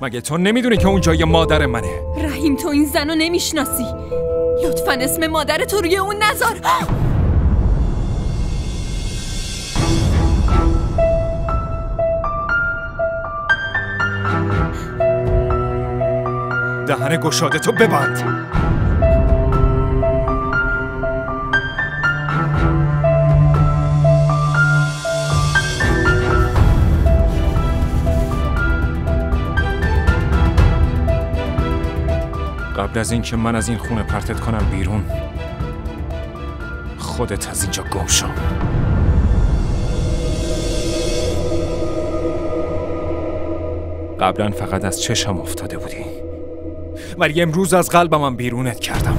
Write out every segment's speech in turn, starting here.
مگه تو نمیدونی که اون جای مادر منه؟ رحیم تو این زن رو نمیشناسی. لطفاً اسم مادر تو روی اون نذار. دهن گشاده تو ببند. قبل از اینکه من از این خونه پرتت کنم بیرون، خودت از اینجا گم شو. قبلا فقط از چشم افتاده بودی، ولی امروز از قلبم بیرونت کردم.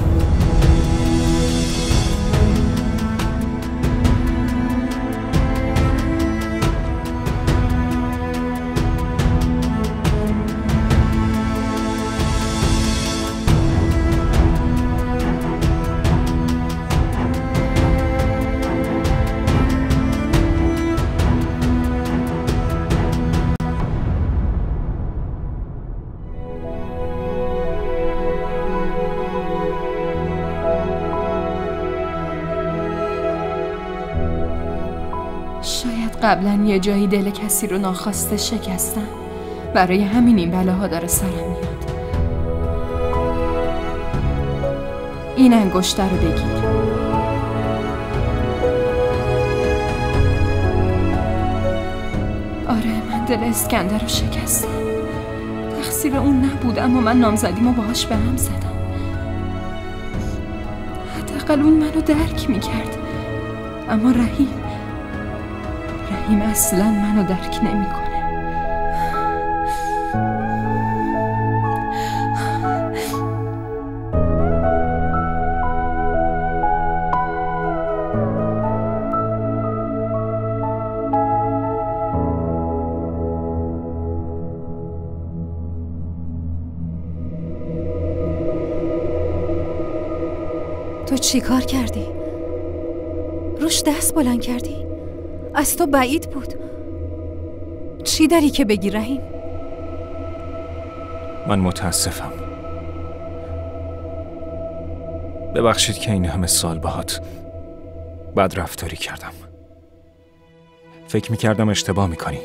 قبلا یه جایی دل کسی رو ناخواسته شکستم. برای همین این بلاها داره سرم میاد. این انگشتر رو بگیر. آره من دل اسکندر رو شکستم. تقصیر اون نبود، اما من نامزدیمو باهاش به هم زدم. حداقل اون منو درک میکرد، اما رحیم اصلا منو درک نمیکنه. تو چی کار کردی؟ روش دست بلند کردی؟ از تو بعید بود. چی داری که بگی رحیم؟ من متاسفم. ببخشید که این همه سال باهات بد رفتاری کردم. فکر میکردم اشتباه میکنی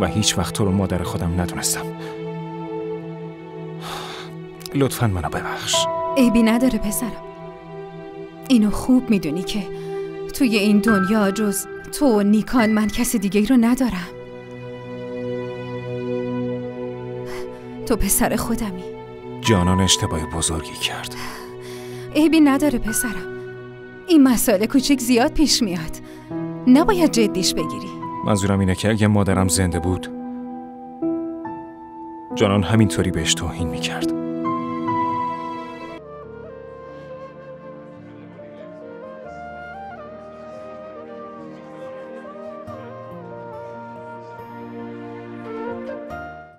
و هیچ وقت تو رو مادر خودم ندونستم. لطفاً منو ببخش. عیبی نداره پسرم. اینو خوب میدونی که توی این دنیا جز تو و نیکان من کسی دیگه ای رو ندارم. تو پسر خودمی. جانان اشتباه بزرگی کرد. عیبی نداره پسرم. این مسائل کوچیک زیاد پیش میاد، نباید جدیش بگیری. منظورم اینه که اگه مادرم زنده بود، جانان همینطوری بهش توهین میکرد.